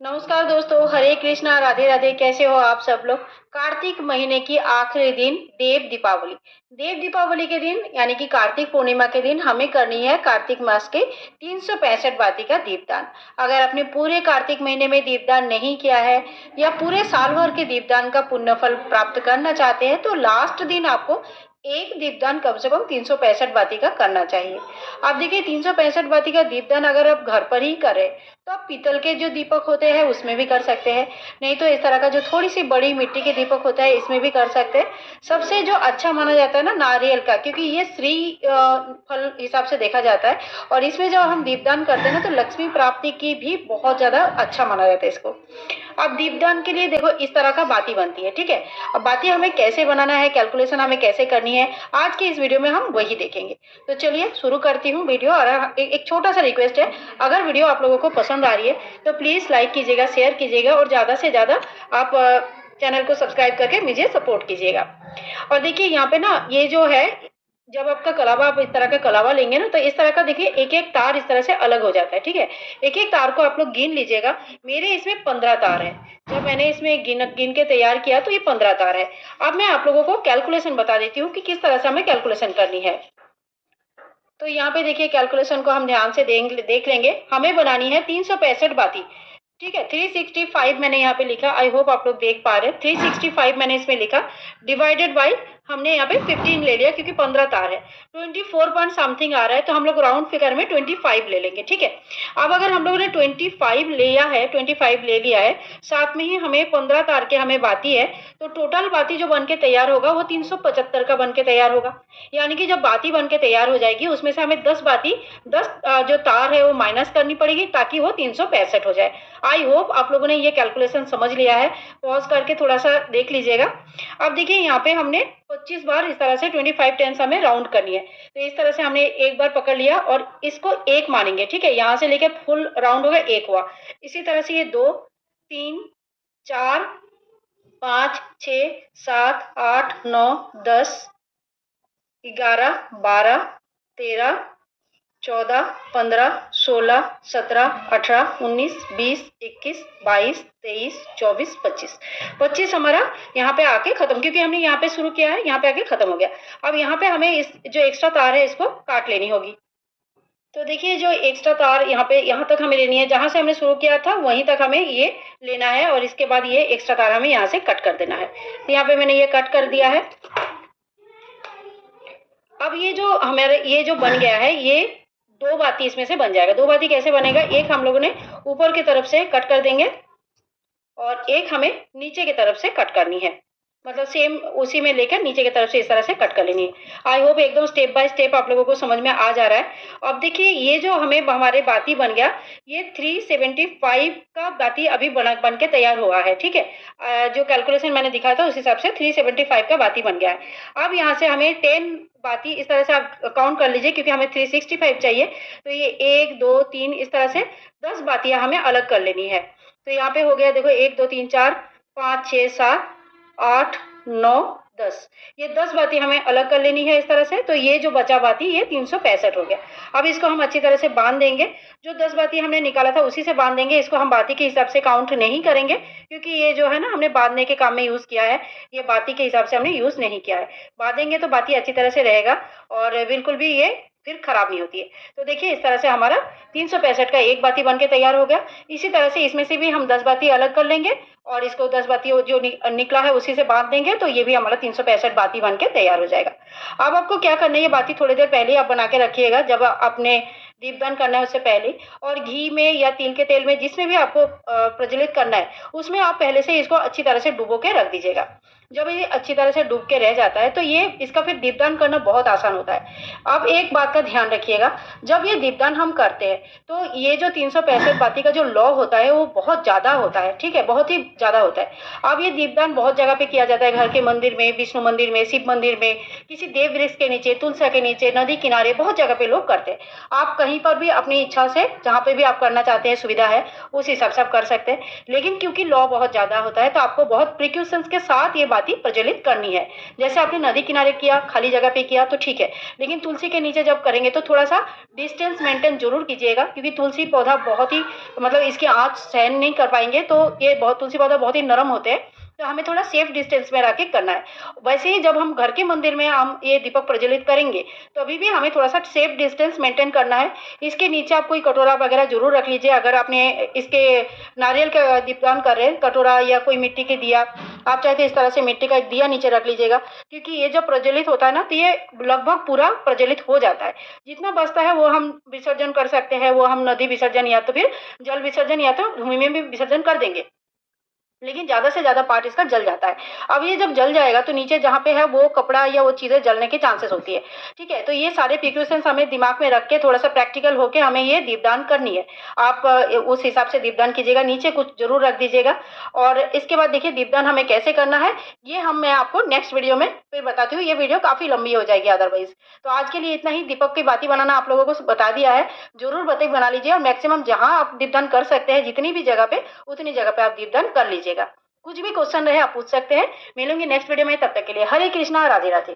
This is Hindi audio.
नमस्कार दोस्तों, हरे कृष्णा, राधे राधे। कैसे हो आप सब लोग। कार्तिक महीने की आखिरी दिन देव दीपावली के दिन यानी कि कार्तिक पूर्णिमा के दिन हमें करनी है कार्तिक मास के 365 बाती का दीपदान। अगर आपने पूरे कार्तिक महीने में दीपदान नहीं किया है या पूरे साल भर के दीपदान का पुण्य फल प्राप्त करना चाहते हैं तो लास्ट दिन आपको एक दीपदान कम से कम 365 बाती का करना चाहिए। आप देखिए 365 बाती का दीपदान अगर आप घर पर ही करें तो आप पीतल के जो दीपक होते हैं उसमें भी कर सकते हैं, नहीं तो इस तरह का जो थोड़ी सी बड़ी मिट्टी के दीपक होता है इसमें भी कर सकते हैं। सबसे जो अच्छा माना जाता है ना नारियल का, क्योंकि ये श्री फल हिसाब से देखा जाता है और इसमें जब हम दीपदान करते हैं ना तो लक्ष्मी प्राप्ति की भी बहुत ज्यादा अच्छा माना जाता है इसको। अब दीपदान के लिए देखो इस तरह का बाती बनती है, ठीक है। अब बाती हमें कैसे बनाना है, कैलकुलेशन हमें कैसे करनी है, आज के इस वीडियो में हम वही देखेंगे। तो चलिए शुरू करती हूँ वीडियो। और एक छोटा सा रिक्वेस्ट है, अगर वीडियो आप लोगों को पसंद आ रही है तो प्लीज लाइक कीजिएगा, शेयर कीजिएगा और ज्यादा से ज्यादा आप चैनल को सब्सक्राइब करके मुझे सपोर्ट कीजिएगा। और देखिए यहाँ पे ना ये जो है, जब आपका कलावा आप इस तरह का कलावा लेंगे ना तो इस तरह का देखिए एक एक तार इस तरह से अलग हो जाता है, ठीक है। एक एक तार को आप लोग गिन लीजिएगा। मेरे इसमें 15 तार है। जब मैंने इसमें गिन गिन के तैयार किया तो ये 15 तार है। अब मैं आप लोगों को कैलकुलेशन बता देती हूँ कि किस तरह से हमें कैलकुलेशन करनी है। तो यहाँ पे देखिए कैलकुलेशन को हम ध्यान से देख लेंगे। हमें बनानी है 365 बाती, ठीक है। 365 मैंने यहाँ पे लिखा, आई होप आप लोग देख पा रहे हैं। 365 मैंने इसमें लिखा, डिवाइडेड बाई हमने यहाँ पे 15 ले लिया क्योंकि 15 तार है। 24 पॉइंट समथिंग आ रहा है तो हम लोग राउंड फिगर में 25 ले लेंगे, ठीक है। अब अगर हम लोगों ने 25 लिया है, 25 ले लिया है, साथ में ही हमें 15 तार के हमें बाती है, तो टोटल बाती जो बन के तैयार होगा वो 375 का बन के तैयार होगा। यानी कि जब बाती बन के तैयार हो जाएगी उसमें से हमें 10 बाती 10 जो तार है वो माइनस करनी पड़ेगी ताकि वो 365 हो जाए। आई होप आप लोगों ने ये कैलकुलेशन समझ लिया है। पॉज करके थोड़ा सा देख लीजिएगा। अब देखिए यहाँ पे हमने 25 बार इस तरह से 25 टेंस हमें राउंड करनी है। तो इस तरह से हमने एक बार पकड़ लिया और इसको एक मानेंगे, ठीक है। यहाँ से लेके फुल राउंड हो गया, एक हुआ। इसी तरह से ये 2 3 4 5 6 7 8 9 10 11 12 13 14 15 16 17 18 19 20 21 22 23 24 25 25 हमारा यहाँ पे आके खत्म, क्योंकि हमने यहाँ पे शुरू किया है, यहाँ पे आके खत्म हो गया। अब यहाँ पे हमें इस जो एक्स्ट्रा तार है इसको काट लेनी होगी। तो देखिए जो एक्स्ट्रा तार यहाँ पे यहाँ तक हमें लेनी है, जहां से हमने शुरू किया था वहीं तक हमें ये लेना है और इसके बाद ये एक्स्ट्रा तार हमें यहाँ से कट कर देना है। तो यहाँ पे मैंने ये कट कर दिया है। अब ये जो हमारे ये जो बन गया है ये 2 बाती इसमें से बन जाएगा। 2 बाती कैसे बनेगा, एक हम लोगों ने ऊपर की तरफ से कट कर देंगे और एक हमें नीचे की तरफ से कट करनी है, मतलब सेम उसी में लेकर नीचे की तरफ से इस तरह से कट कर लेनी है। आई होप एकदम स्टेप बाय स्टेप आप लोगों को समझ में आ जा रहा है। अब देखिए ये जो हमें हमारे बाती बन गया, ये 375 का बाती अभी बन के तैयार हुआ है, ठीक है। जो कैलकुलेशन मैंने दिखाया था उस हिसाब से 375 का बाती बन गया है। अब यहाँ से हमें 10 बाती इस तरह से आप काउंट कर लीजिए, क्योंकि हमें 365 चाहिए। तो ये 1 2 3 इस तरह से 10 बातियां हमें अलग कर लेनी है। तो यहाँ पे हो गया देखो 1 2 3 4 5 6 7 8 9 10, ये 10 बाती हमें अलग कर लेनी है इस तरह से। तो ये जो बचा बाती ये 365 हो गया। अब इसको हम अच्छी तरह से बांध देंगे। जो 10 बाती हमने निकाला था उसी से बांध देंगे, इसको हम बाती के हिसाब से काउंट नहीं करेंगे, क्योंकि ये जो है ना हमने बांधने के काम में यूज किया है, ये बाती के हिसाब से हमने यूज नहीं किया है। बांधेंगे तो बाती अच्छी तरह से रहेगा और बिल्कुल भी ये फिर खराब नहीं होती है। तो देखिए इस तरह से हमारा 365 का एक बाती बन के तैयार हो गया। इसी तरह से इसमें से भी हम 10 बाती अलग कर लेंगे और इसको 10 बाती जो निकला है उसी से बांध देंगे, तो ये भी हमारा 365 बाती बन के तैयार हो जाएगा। अब आपको क्या करना है, ये बाती थोड़ी देर पहले आप बना के रखिएगा, जब आपने दीपदान करना है उससे पहले। और घी में या तिल के तेल में जिसमें भी आपको प्रज्वलित करना है उसमें आप पहले से इसको अच्छी तरह से डुबो के रख दीजिएगा। जब ये अच्छी तरह से डूब के रह जाता है तो ये इसका फिर दीपदान करना बहुत आसान होता है। अब एक बात का ध्यान रखिएगा, जब ये दीपदान हम करते हैं तो ये जो 365 बाती का जो लौ होता है वो बहुत ज्यादा होता है, ठीक है, बहुत ही ज्यादा होता है। अब ये दीपदान बहुत जगह पे किया जाता है, घर के मंदिर में, विष्णु मंदिर में, शिव मंदिर में, किसी देव वृक्ष के नीचे, तुलसी के नीचे, नदी किनारे, बहुत जगह पे लोग करते हैं। आप कहीं पर भी अपनी इच्छा से जहाँ पे भी आप करना चाहते हैं, सुविधा है, उस हिसाब से आप कर सकते हैं। लेकिन क्योंकि लॉ बहुत ज़्यादा होता है, तो आपको बहुत प्रिकॉशंस के साथ ये बातें प्रज्वलित करनी है। जैसे आपने नदी किनारे किया, खाली जगह पे किया तो ठीक है, लेकिन तुलसी के नीचे जब करेंगे तो थोड़ा-सा डिस्टेंस मेंटेन ज़रूर कीजिएगा, क्योंकि तुलसी पौधा बहुत ही मतलब इसकी आँच सहन नहीं कर पाएँगे, तो ये बहुत तुलसी पौधा बहुत ही नरम होते हैं, तो हमें थोड़ा सेफ डिस्टेंस में रह के करना है। वैसे ही जब हम घर के मंदिर में हम ये दीपक प्रज्वलित करेंगे, तो अभी भी हमें थोड़ा-सा सेफ डिस्टेंस मेंटेन करना है। इसके नीचे आप कोई कटोरा वगैरह ज़रूर रख लीजिए, अगर आपने इसके नारियल का दीपदान कर रहे हैं, कटोरा या कोई मिट्टी के दिया, आप चाहे तो इस तरह से मिट्टी का एक दिया नीचे रख लीजिएगा, क्योंकि ये जब प्रज्वलित होता है ना, तो ये लगभग पूरा प्रज्वलित हो जाता है। जितना बचता है वो हम विसर्जन कर सकते हैं, वो हम नदी विसर्जन या तो फिर जल विसर्जन या तो भूमि में भी विसर्जन कर देंगे। लेकिन ज़्यादा से ज़्यादा पार्ट इसका जल जाता है। अब ये जब जल जाएगा तो नीचे जहाँ पे है वो कपड़ा या वो चीज़ें जलने के चांसेस होती है, ठीक है? तो ये सारे प्रिकॉशंस हमें दिमाग में रख के थोड़ा-सा प्रैक्टिकल होके हमें ये दीपदान करनी है। आप उस हिसाब से दीपदान कीजिएगा, नीचे कुछ ज़रूर रख दीजिएगा और इसके बाद देखिए दीपदान हमें कैसे करना है, ये मैं आपको नेक्स्ट वीडियो में फिर बताती हूँ, ये वीडियो काफ़ी लंबी हो जाएगी अदरवाइज़। तो आज के लिए इतना ही, दीपक की बाती बनाना आप लोगों को बता दिया है, ज़रूर बाती बना लीजिए और मैक्सिमम जहाँ आप दीपदान कर सकते हैं, जितनी भी जगह पे, उतनी जगह पे आप दीपदान कर लीजिएगा। कुछ भी क्वेश्चन रहे आप पूछ सकते हैं। मिलूँगी नेक्स्ट वीडियो में, तब तक के लिए हरे कृष्णा, राधे राधे।